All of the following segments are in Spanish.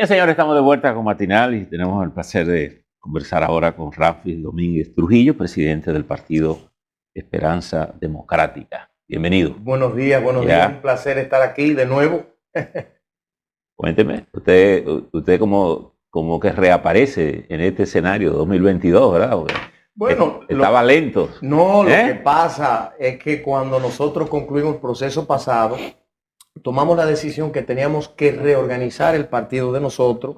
Bien, señores, estamos de vuelta con Matinal y tenemos el placer de conversar ahora con Rafi Domínguez Trujillo, presidente del Partido Esperanza Democrática. Bienvenido. Buenos días, un placer estar aquí de nuevo. Cuénteme, usted como que reaparece en este escenario 2022, ¿verdad? Bueno, estaba lento. No, lo que pasa es que cuando nosotros concluimos el proceso pasado, tomamos la decisión que teníamos que reorganizar el partido de nosotros,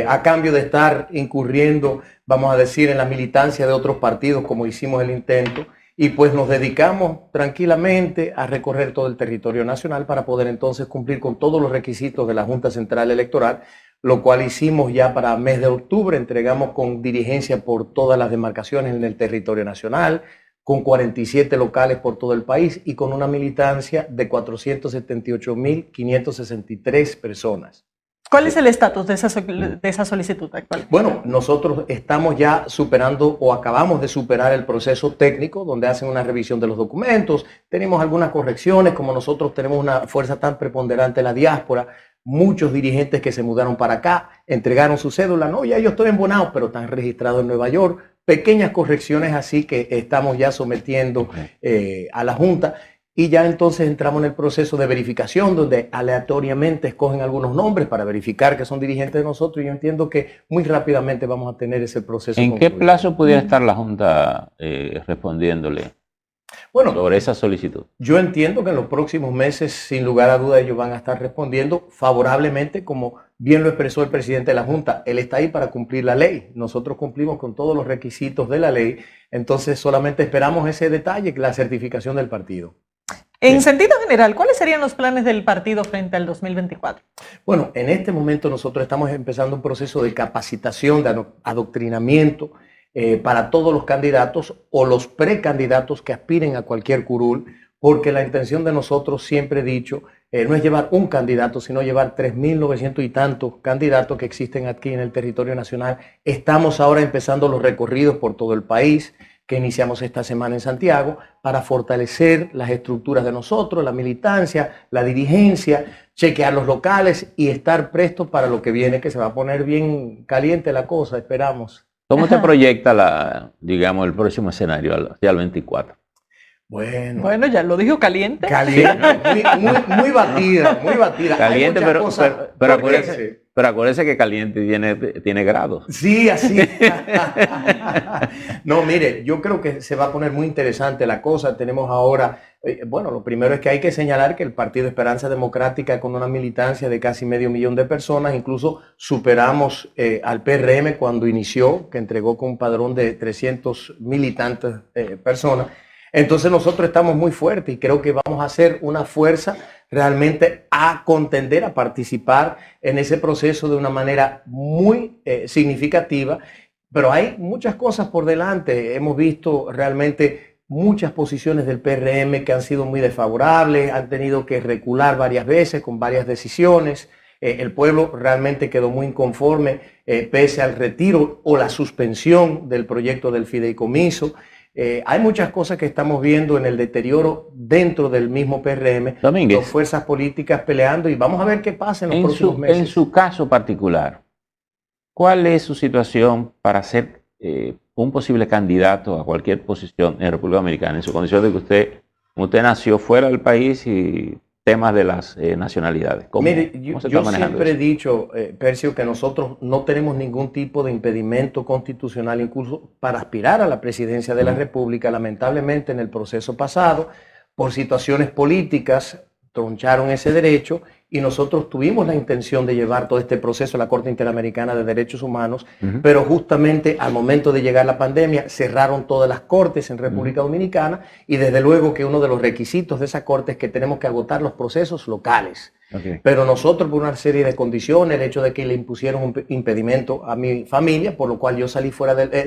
a cambio de estar incurriendo, vamos a decir, en la militancia de otros partidos, como hicimos el intento, y pues nos dedicamos tranquilamente a recorrer todo el territorio nacional para poder entonces cumplir con todos los requisitos de la Junta Central Electoral, lo cual hicimos ya para el mes de octubre. Entregamos con dirigencia por todas las demarcaciones en el territorio nacional, con 47 locales por todo el país y con una militancia de 478.563 personas. ¿Cuál es el estatus de esa solicitud actual? Bueno, nosotros estamos ya superando o acabamos de superar el proceso técnico donde hacen una revisión de los documentos. Tenemos algunas correcciones, como nosotros tenemos una fuerza tan preponderante en la diáspora. Muchos dirigentes que se mudaron para acá entregaron su cédula. No, ya yo estoy en Bonao, pero están registrados en Nueva York. Pequeñas correcciones así que estamos ya sometiendo a la Junta. Y ya entonces entramos en el proceso de verificación, donde aleatoriamente escogen algunos nombres para verificar que son dirigentes de nosotros. Y yo entiendo que muy rápidamente vamos a tener ese proceso. ¿En qué plazo pudiera estar la Junta respondiéndole sobre esa solicitud? Yo entiendo que en los próximos meses, sin lugar a duda, ellos van a estar respondiendo favorablemente, como bien lo expresó el presidente de la Junta. Él está ahí para cumplir la ley. Nosotros cumplimos con todos los requisitos de la ley. Entonces solamente esperamos ese detalle, la certificación del partido. En sentido general, ¿cuáles serían los planes del partido frente al 2024? Bueno, en este momento nosotros estamos empezando un proceso de capacitación, de adoctrinamiento para todos los candidatos o los precandidatos que aspiren a cualquier curul, porque la intención de nosotros, siempre he dicho, no es llevar un candidato, sino llevar 3.900 y tantos candidatos que existen aquí en el territorio nacional. Estamos ahora empezando los recorridos por todo el país, que iniciamos esta semana en Santiago, para fortalecer las estructuras de nosotros, la militancia, la dirigencia, chequear los locales y estar prestos para lo que viene, que se va a poner bien caliente la cosa, esperamos. ¿Cómo te proyecta el próximo escenario hacia el 24? Bueno, ya lo dijo caliente. Caliente, muy batida, muy batida. Caliente, pero acuérdese que caliente tiene grados. Sí, así. No, mire, yo creo que se va a poner muy interesante la cosa. Tenemos ahora, lo primero es que hay que señalar que el Partido Esperanza Democrática, con una militancia de casi 500.000 de personas, incluso superamos al PRM cuando inició, que entregó con un padrón de 300 militantes personas. Entonces nosotros estamos muy fuertes y creo que vamos a hacer una fuerza realmente a contender, a participar en ese proceso de una manera muy significativa, pero hay muchas cosas por delante. Hemos visto realmente muchas posiciones del PRM que han sido muy desfavorables, han tenido que recular varias veces con varias decisiones. El pueblo realmente quedó muy inconforme pese al retiro o la suspensión del proyecto del fideicomiso. Hay muchas cosas que estamos viendo en el deterioro dentro del mismo PRM, Domínguez, dos fuerzas políticas peleando, y vamos a ver qué pasa en los próximos meses. En su caso particular, ¿cuál es su situación para ser un posible candidato a cualquier posición en República Dominicana, en su condición de que usted nació fuera del país y temas de las nacionalidades? Mire, yo siempre he dicho, Percio, que nosotros no tenemos ningún tipo de impedimento constitucional, incluso para aspirar a la presidencia de la República. Lamentablemente, en el proceso pasado, por situaciones políticas, troncharon ese derecho y nosotros tuvimos la intención de llevar todo este proceso a la Corte Interamericana de Derechos Humanos, pero justamente al momento de llegar la pandemia cerraron todas las cortes en República Dominicana, y desde luego que uno de los requisitos de esa corte es que tenemos que agotar los procesos locales. Pero nosotros, por una serie de condiciones, el hecho de que le impusieron un impedimento a mi familia, por lo cual yo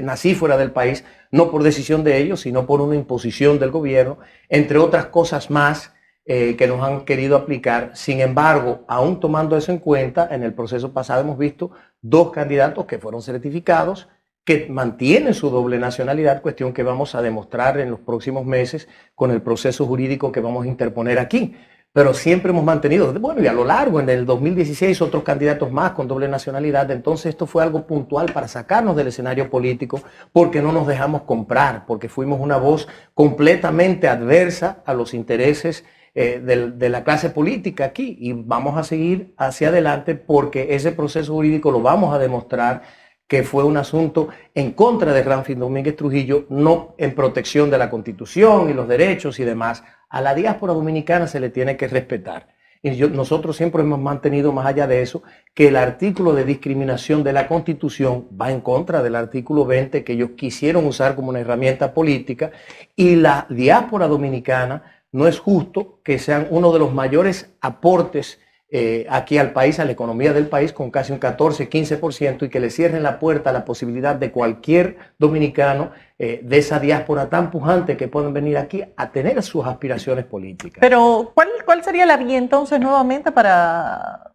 nací fuera del país, no por decisión de ellos, sino por una imposición del gobierno, entre otras cosas más, que nos han querido aplicar. Sin embargo, aún tomando eso en cuenta, en el proceso pasado hemos visto 2 candidatos que fueron certificados, que mantienen su doble nacionalidad, cuestión que vamos a demostrar en los próximos meses con el proceso jurídico que vamos a interponer aquí. pero siempre hemos mantenido, bueno, y a lo largo, en el 2016, otros candidatos más con doble nacionalidad. Entonces esto fue algo puntual para sacarnos del escenario político, porque no nos dejamos comprar, porque fuimos una voz completamente adversa a los intereses de la clase política aquí, y vamos a seguir hacia adelante porque ese proceso jurídico lo vamos a demostrar que fue un asunto en contra de Ramfis Domínguez Trujillo, no en protección de la Constitución y los derechos y demás. A la diáspora dominicana se le tiene que respetar. Y nosotros siempre hemos mantenido, más allá de eso, que el artículo de discriminación de la Constitución va en contra del artículo 20 que ellos quisieron usar como una herramienta política, y la diáspora dominicana no es justo que sean uno de los mayores aportes aquí al país, a la economía del país, con casi un 14-15%, y que le cierren la puerta a la posibilidad de cualquier dominicano de esa diáspora tan pujante que pueden venir aquí a tener sus aspiraciones políticas. Pero, ¿cuál sería la vía entonces nuevamente para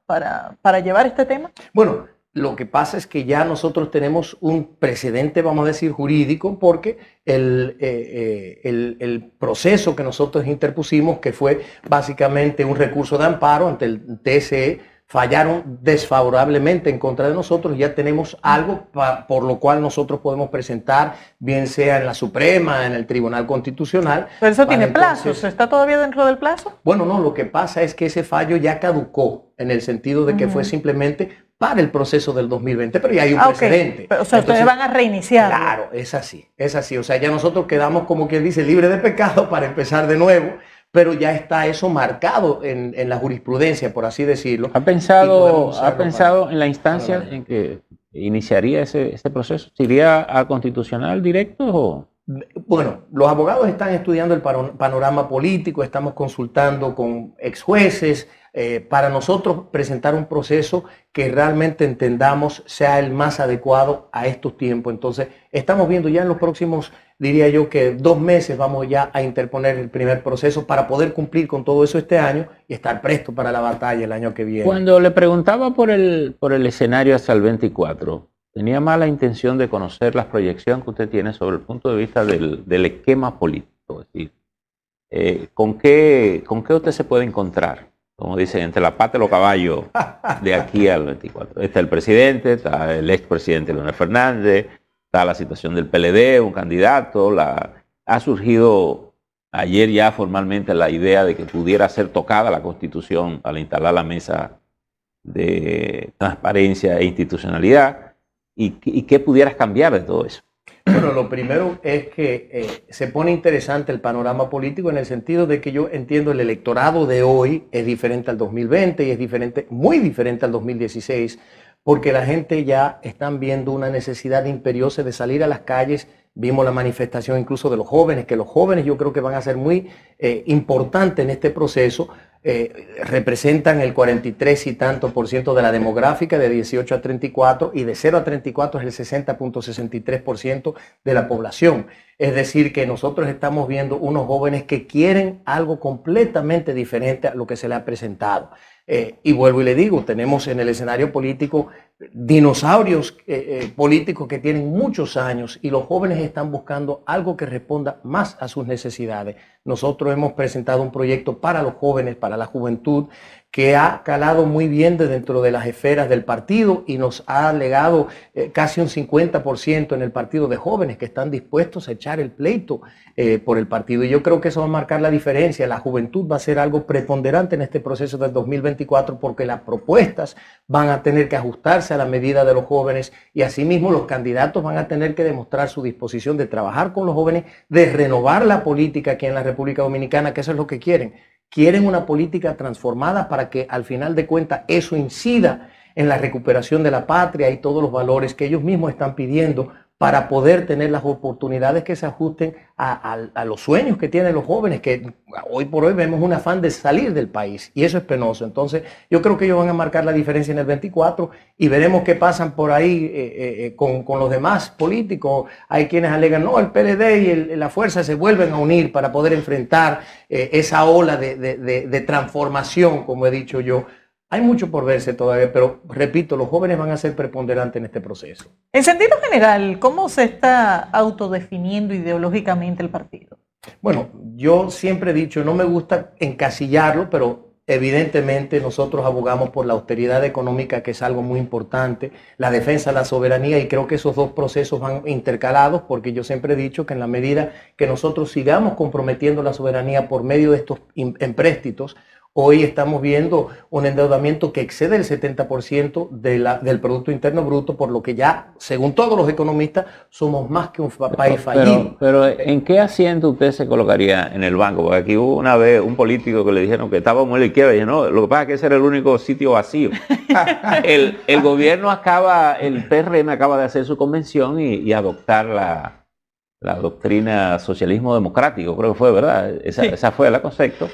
llevar este tema? Bueno, lo que pasa es que ya nosotros tenemos un precedente, vamos a decir, jurídico, porque el proceso que nosotros interpusimos, que fue básicamente un recurso de amparo ante el TSE, fallaron desfavorablemente en contra de nosotros. Ya tenemos algo por lo cual nosotros podemos presentar, bien sea en la Suprema, en el Tribunal Constitucional. Pero eso tiene plazos, ¿está todavía dentro del plazo? Bueno, no, lo que pasa es que ese fallo ya caducó, en el sentido de que fue simplemente para el proceso del 2020, pero ya hay un precedente. Okay. O sea, ustedes van a reiniciar. Claro, es así. O sea, ya nosotros quedamos, como quien dice, libres de pecado para empezar de nuevo, pero ya está eso marcado en la jurisprudencia, por así decirlo. ¿Ha pensado en la instancia en que iniciaría ese proceso? ¿Iría a constitucional directo o...? Bueno, los abogados están estudiando el panorama político, estamos consultando con ex jueces para nosotros presentar un proceso que realmente entendamos sea el más adecuado a estos tiempos. Entonces, estamos viendo ya en los próximos, diría yo, que 2 meses vamos ya a interponer el primer proceso para poder cumplir con todo eso este año y estar presto para la batalla el año que viene. Cuando le preguntaba por el escenario hasta el 24, tenía mala intención de conocer las proyecciones que usted tiene sobre el punto de vista del esquema político. Es decir, ¿con qué usted se puede encontrar? Como dicen, entre la pata y los caballos de aquí al 24. Está el presidente, está el expresidente Leonel Fernández, está la situación del PLD, un candidato. Ha surgido ayer ya formalmente la idea de que pudiera ser tocada la Constitución al instalar la mesa de transparencia e institucionalidad. ¿Y qué pudieras cambiar de todo eso? Bueno, lo primero es que se pone interesante el panorama político, en el sentido de que yo entiendo el electorado de hoy es diferente al 2020 y es diferente, muy diferente al 2016, porque la gente ya están viendo una necesidad imperiosa de salir a las calles. Vimos la manifestación incluso de los jóvenes, que los jóvenes yo creo que van a ser muy importantes en este proceso. Representan el 43 y tanto % de la demográfica de 18 a 34, y de 0 a 34 es el 60.63% de la población. Es decir, que nosotros estamos viendo unos jóvenes que quieren algo completamente diferente a lo que se le ha presentado. Y vuelvo y le digo, tenemos en el escenario político dinosaurios políticos que tienen muchos años, y los jóvenes están buscando algo que responda más a sus necesidades. Nosotros hemos presentado un proyecto para los jóvenes, para la juventud, que ha calado muy bien dentro de las esferas del partido, y nos ha legado casi un 50% en el partido de jóvenes que están dispuestos a echar el pleito por el partido. Y yo creo que eso va a marcar la diferencia. La juventud va a ser algo preponderante en este proceso del 2024, porque las propuestas van a tener que ajustarse a la medida de los jóvenes, y asimismo los candidatos van a tener que demostrar su disposición de trabajar con los jóvenes, de renovar la política aquí en la República Dominicana, que eso es lo que quieren. Quieren una política transformada para que al final de cuentas eso incida en la recuperación de la patria y todos los valores que ellos mismos están pidiendo, para poder tener las oportunidades que se ajusten a los sueños que tienen los jóvenes, que hoy por hoy vemos un afán de salir del país, y eso es penoso. Entonces yo creo que ellos van a marcar la diferencia en el 24, y veremos qué pasan por ahí con los demás políticos. Hay quienes alegan, no, el PLD y la fuerza se vuelven a unir para poder enfrentar esa ola de transformación, como he dicho yo. Hay mucho por verse todavía, pero repito, los jóvenes van a ser preponderantes en este proceso. En sentido general, ¿cómo se está autodefiniendo ideológicamente el partido? Bueno, yo siempre he dicho, no me gusta encasillarlo, pero Evidentemente nosotros abogamos por la austeridad económica, que es algo muy importante, la defensa de la soberanía, y creo que esos dos procesos van intercalados, porque yo siempre he dicho que en la medida que nosotros sigamos comprometiendo la soberanía por medio de estos empréstitos, hoy estamos viendo un endeudamiento que excede el 70% del Producto Interno Bruto, por lo que ya, según todos los economistas, somos más que un país fallido. Pero ¿en qué asiento usted se colocaría en el banco? Porque aquí hubo una vez un político que le dijeron que estábamos en la izquierda y dije, no, lo que pasa es que ese era el único sitio vacío. el gobierno el PRM acaba de hacer su convención y adoptar la doctrina socialismo democrático, creo que fue, ¿verdad? Esa fue el concepto.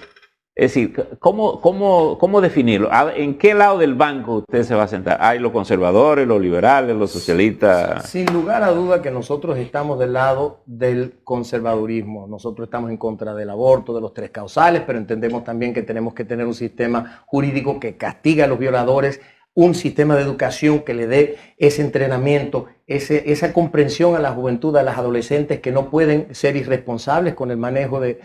Es decir, ¿cómo definirlo? ¿En qué lado del banco usted se va a sentar? ¿Hay los conservadores, los liberales, los socialistas? Sin lugar a duda que nosotros estamos del lado del conservadurismo. Nosotros estamos en contra del aborto, de los 3 causales, pero entendemos también que tenemos que tener un sistema jurídico que castiga a los violadores, un sistema de educación que le dé ese entrenamiento, esa comprensión a la juventud, a las adolescentes, que no pueden ser irresponsables con el manejo de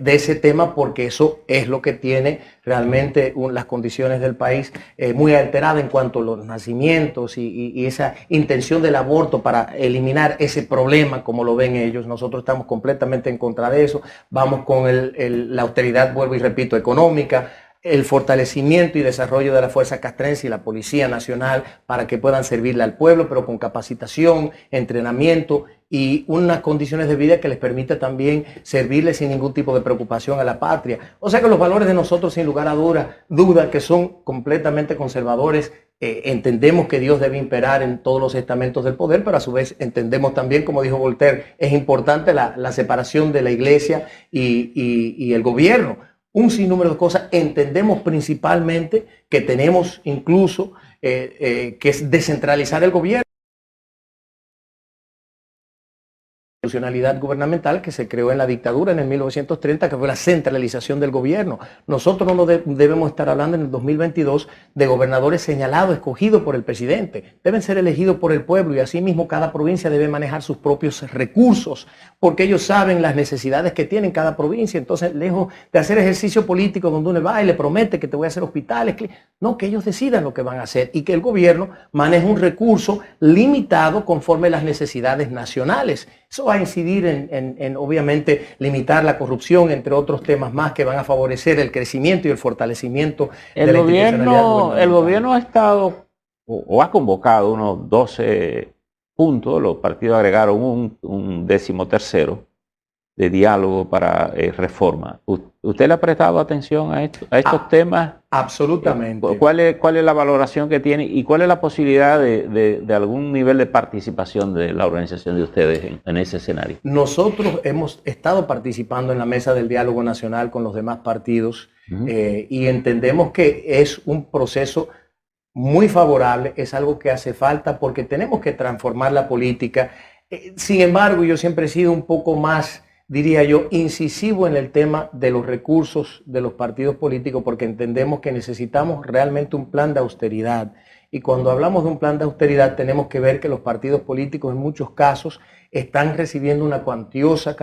ese tema, porque eso es lo que tiene realmente las condiciones del país muy alteradas en cuanto a los nacimientos y esa intención del aborto para eliminar ese problema como lo ven ellos. Nosotros estamos completamente en contra de eso. Vamos con la austeridad, vuelvo y repito, económica, el fortalecimiento y desarrollo de la Fuerza Castrense y la Policía Nacional para que puedan servirle al pueblo, pero con capacitación, entrenamiento y unas condiciones de vida que les permita también servirle sin ningún tipo de preocupación a la patria. O sea que los valores de nosotros, sin lugar a duda, que son completamente conservadores. Entendemos que Dios debe imperar en todos los estamentos del poder, pero a su vez entendemos también, como dijo Voltaire, es importante la separación de la iglesia y el gobierno. Un sinnúmero de cosas. Entendemos principalmente que tenemos incluso que descentralizar el gobierno. La institucionalidad gubernamental que se creó en la dictadura en el 1930, que fue la centralización del gobierno. Nosotros no debemos estar hablando en el 2022 de gobernadores señalados, escogidos por el presidente. Deben ser elegidos por el pueblo, y asimismo cada provincia debe manejar sus propios recursos, porque ellos saben las necesidades que tiene cada provincia. Entonces, lejos de hacer ejercicio político donde uno va y le promete que te voy a hacer hospitales, no, que ellos decidan lo que van a hacer y que el gobierno maneje un recurso limitado conforme a las necesidades nacionales. Eso va a incidir en obviamente, limitar la corrupción, entre otros temas más que van a favorecer el crecimiento y el fortalecimiento de la institucionalidad gubernamental. El gobierno ha estado o ha convocado unos 12 puntos, los partidos agregaron un 13º de diálogo para reforma. ¿Usted le ha prestado atención a estos temas? Absolutamente. ¿Cuál es la valoración que tiene y cuál es la posibilidad de algún nivel de participación de la organización de ustedes en ese escenario? Nosotros hemos estado participando en la mesa del diálogo nacional con los demás partidos y entendemos que es un proceso muy favorable, es algo que hace falta porque tenemos que transformar la política. Sin embargo, yo siempre he sido un poco más, diría yo, incisivo en el tema de los recursos de los partidos políticos, porque entendemos que necesitamos realmente un plan de austeridad. Y cuando hablamos de un plan de austeridad, tenemos que ver que los partidos políticos en muchos casos están recibiendo una cuantiosa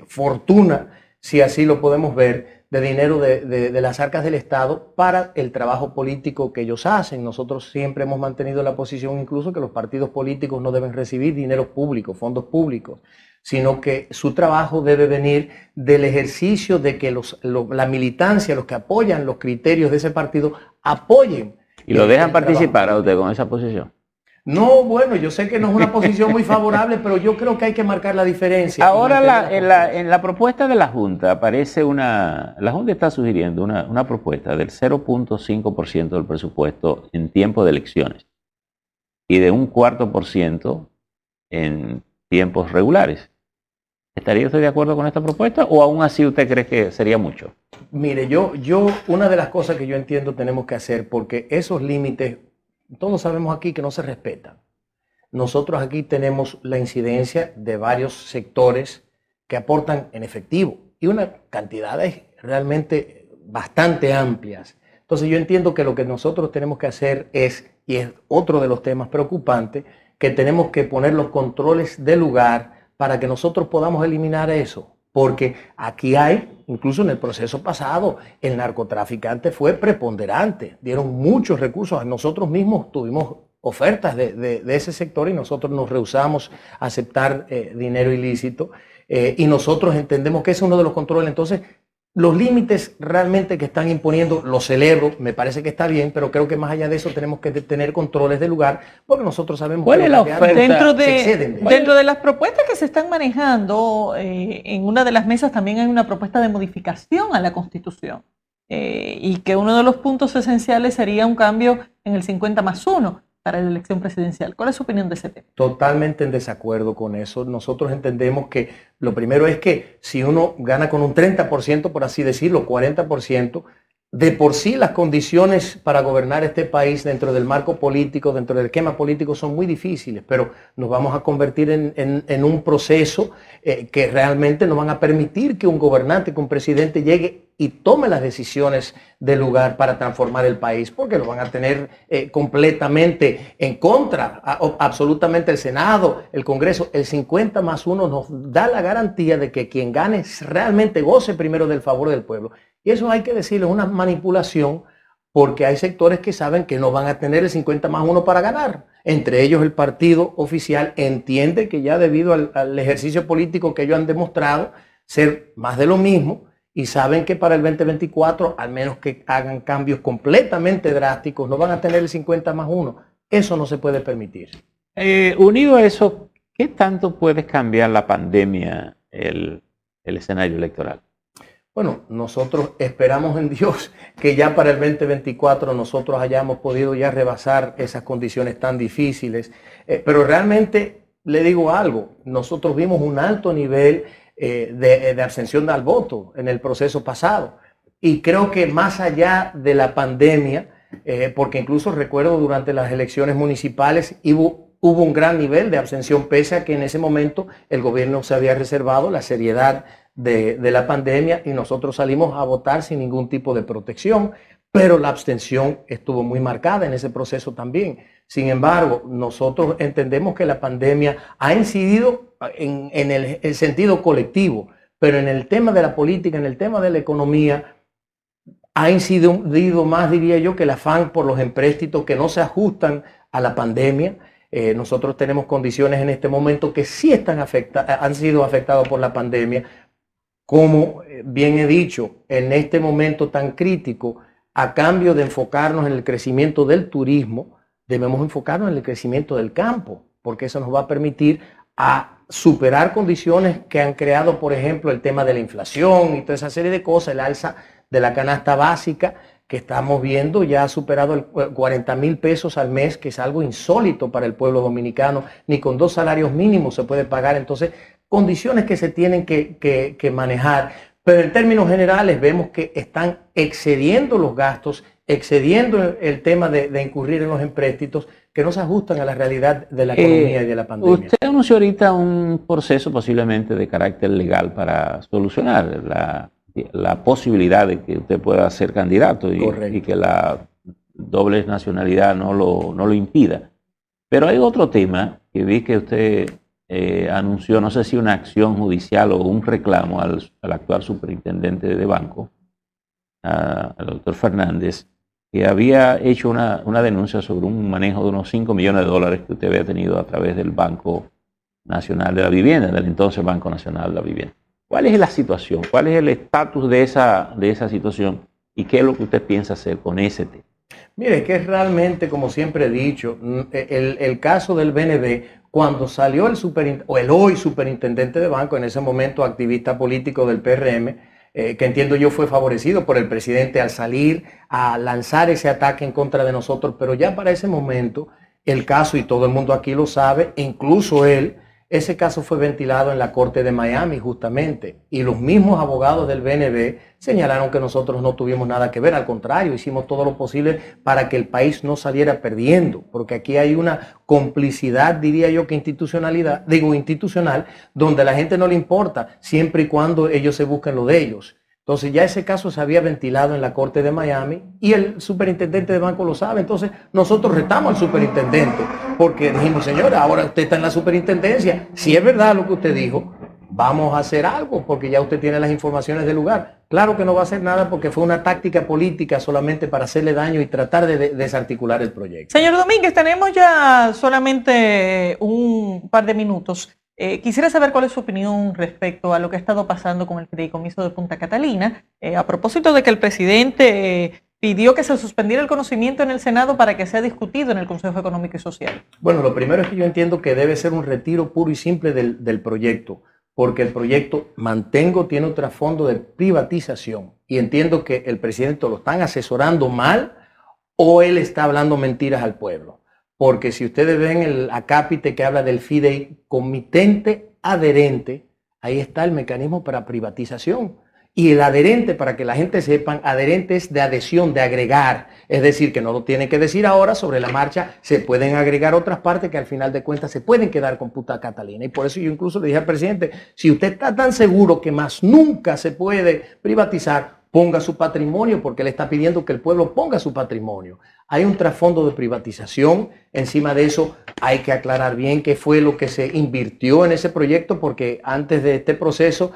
fortuna, si así lo podemos ver, de dinero de las arcas del Estado para el trabajo político que ellos hacen. Nosotros siempre hemos mantenido la posición incluso que los partidos políticos no deben recibir dinero público, fondos públicos, sino que su trabajo debe venir del ejercicio de que la militancia, los que apoyan los criterios de ese partido, apoyen. ¿Y lo dejan participar a usted con esa posición? No, bueno, yo sé que no es una posición muy favorable, pero yo creo que hay que marcar la diferencia. Ahora en la propuesta de la Junta aparece la Junta está sugiriendo una propuesta del 0.5% del presupuesto en tiempo de elecciones y de un 4% en tiempos regulares. ¿Estaría usted de acuerdo con esta propuesta o aún así usted cree que sería mucho? Mire, una de las cosas que yo entiendo tenemos que hacer, porque esos límites, todos sabemos aquí que no se respetan. Nosotros aquí tenemos la incidencia de varios sectores que aportan en efectivo y una cantidades realmente bastante amplias. Entonces yo entiendo que lo que nosotros tenemos que hacer y es otro de los temas preocupantes, que tenemos que poner los controles del lugar para que nosotros podamos eliminar eso. porque aquí hay, incluso en el proceso pasado, el narcotraficante fue preponderante, dieron muchos recursos, nosotros mismos tuvimos ofertas de ese sector y nosotros nos rehusamos a aceptar dinero ilícito y nosotros entendemos que ese es uno de los controles. Entonces, los límites realmente que están imponiendo, los celebro, me parece que está bien, pero creo que más allá de eso tenemos que tener controles del lugar, porque nosotros sabemos ¿cuál es la oferta? Dentro de las propuestas que se están manejando, en una de las mesas también hay una propuesta de modificación a la Constitución, y que uno de los puntos esenciales sería un cambio en el 50+1 para la elección presidencial. ¿Cuál es su opinión de ese tema? Totalmente en desacuerdo con eso. Nosotros entendemos que lo primero es que si uno gana con un 30%, por así decirlo, 40%, de por sí las condiciones para gobernar este país dentro del marco político, dentro del esquema político son muy difíciles, pero nos vamos a convertir en un proceso que realmente no van a permitir que un gobernante, que un presidente llegue y tome las decisiones del lugar para transformar el país, porque lo van a tener completamente en contra, absolutamente el Senado, el Congreso. El 50+1 nos da la garantía de que quien gane realmente goce primero del favor del pueblo. Y eso hay que decirlo, es una manipulación, porque hay sectores que saben que no van a tener el 50+1 para ganar. Entre ellos el partido oficial entiende que ya debido al ejercicio político que ellos han demostrado ser más de lo mismo, y saben que para el 2024, al menos que hagan cambios completamente drásticos, no van a tener el 50+1. Eso no se puede permitir. Unido a eso, ¿qué tanto puede cambiar la pandemia el escenario electoral? Bueno, nosotros esperamos en Dios que ya para el 2024 nosotros hayamos podido ya rebasar esas condiciones tan difíciles, pero realmente le digo algo, nosotros vimos un alto nivel de abstención al voto en el proceso pasado, y creo que más allá de la pandemia, porque incluso recuerdo durante las elecciones municipales hubo un gran nivel de abstención, pese a que en ese momento el gobierno se había reservado la seriedad de la pandemia y nosotros salimos a votar sin ningún tipo de protección, pero la abstención estuvo muy marcada en ese proceso también. Sin embargo, nosotros entendemos que la pandemia ha incidido en el sentido colectivo, pero en el tema de la política, en el tema de la economía, ha incidido más, diría yo, que el afán por los empréstitos que no se ajustan a la pandemia. Nosotros tenemos condiciones en este momento que sí han sido afectadas por la pandemia. Como bien he dicho, en este momento tan crítico, a cambio de enfocarnos en el crecimiento del turismo, debemos enfocarnos en el crecimiento del campo, porque eso nos va a permitir a superar condiciones que han creado, por ejemplo, el tema de la inflación y toda esa serie de cosas, el alza de la canasta básica que estamos viendo ya ha superado el 40,000 pesos al mes, que es algo insólito para el pueblo dominicano, ni con 2 salarios mínimos se puede pagar. Entonces, condiciones que se tienen que manejar, pero en términos generales vemos que están excediendo los gastos, excediendo el tema de incurrir en los empréstitos que no se ajustan a la realidad de la economía y de la pandemia. Usted anunció ahorita un proceso posiblemente de carácter legal para solucionar la posibilidad de que usted pueda ser candidato y que la doble nacionalidad no lo impida. Pero hay otro tema que vi que usted anunció, no sé si una acción judicial o un reclamo al actual superintendente de banco, al doctor Fernández, que había hecho una denuncia sobre un manejo de unos 5 millones de dólares que usted había tenido a través del Banco Nacional de la Vivienda, del entonces Banco Nacional de la Vivienda. ¿Cuál es la situación? ¿Cuál es el estatus de esa situación? ¿Y qué es lo que usted piensa hacer con ese tema? Mire, que realmente, como siempre he dicho, el caso del BNB, cuando salió el hoy superintendente de banco, en ese momento activista político del PRM, que entiendo yo fue favorecido por el presidente al salir a lanzar ese ataque en contra de nosotros, pero ya para ese momento el caso, y todo el mundo aquí lo sabe, incluso él, ese caso fue ventilado en la Corte de Miami justamente, y los mismos abogados del BNB señalaron que nosotros no tuvimos nada que ver, al contrario, hicimos todo lo posible para que el país no saliera perdiendo, porque aquí hay una complicidad, diría yo, que institucional, donde a la gente no le importa, siempre y cuando ellos se busquen lo de ellos. Entonces ya ese caso se había ventilado en la Corte de Miami y el superintendente de banco lo sabe. Entonces nosotros retamos al superintendente porque dijimos, señora, ahora usted está en la superintendencia. Si es verdad lo que usted dijo, vamos a hacer algo porque ya usted tiene las informaciones del lugar. Claro que no va a hacer nada porque fue una táctica política solamente para hacerle daño y tratar de desarticular el proyecto. Señor Domínguez, tenemos ya solamente un par de minutos. Quisiera saber cuál es su opinión respecto a lo que ha estado pasando con el fideicomiso de Punta Catalina, a propósito de que el presidente pidió que se suspendiera el conocimiento en el Senado para que sea discutido en el Consejo Económico y Social. Bueno, lo primero es que yo entiendo que debe ser un retiro puro y simple del proyecto, porque el proyecto, tiene un trasfondo de privatización y entiendo que el presidente lo están asesorando mal o él está hablando mentiras al pueblo. Porque si ustedes ven el acápite que habla del fideicomitente adherente, ahí está el mecanismo para privatización. Y el adherente, para que la gente sepa, adherente es de adhesión, de agregar. Es decir, que no lo tiene que decir ahora, sobre la marcha se pueden agregar otras partes que al final de cuentas se pueden quedar con Punta Catalina. Y por eso yo incluso le dije al presidente, si usted está tan seguro que más nunca se puede privatizar, ponga su patrimonio, porque le está pidiendo que el pueblo ponga su patrimonio. Hay un trasfondo de privatización. Encima de eso hay que aclarar bien qué fue lo que se invirtió en ese proyecto, porque antes de este proceso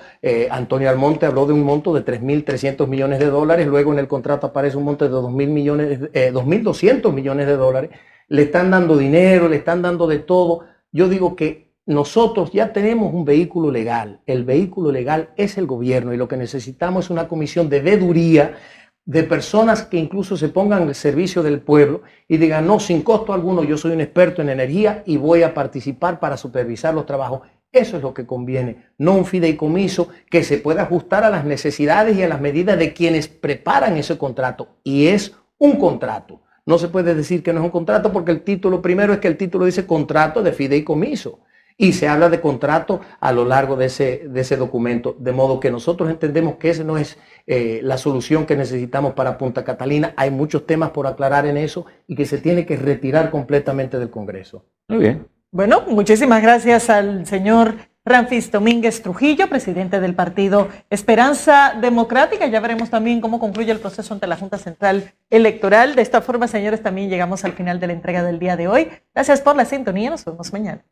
Antonio Almonte habló de un monto de 3.300 millones de dólares, luego en el contrato aparece un monto de 2.200 millones de dólares. Le están dando dinero, le están dando de todo. Yo digo que nosotros ya tenemos un vehículo legal. El vehículo legal es el gobierno y lo que necesitamos es una comisión de veeduría de personas que incluso se pongan al servicio del pueblo y digan, no, sin costo alguno, yo soy un experto en energía y voy a participar para supervisar los trabajos. Eso es lo que conviene, no un fideicomiso que se pueda ajustar a las necesidades y a las medidas de quienes preparan ese contrato. Y es un contrato. No se puede decir que no es un contrato porque el título, primero es que el título dice contrato de fideicomiso. Y se habla de contrato a lo largo de ese documento, de modo que nosotros entendemos que esa no es la solución que necesitamos para Punta Catalina. Hay muchos temas por aclarar en eso y que se tiene que retirar completamente del Congreso. Muy bien. Bueno, muchísimas gracias al señor Ramfis Domínguez Trujillo, presidente del partido Esperanza Democrática. Ya veremos también cómo concluye el proceso ante la Junta Central Electoral. De esta forma, señores, también llegamos al final de la entrega del día de hoy. Gracias por la sintonía. Nos vemos mañana.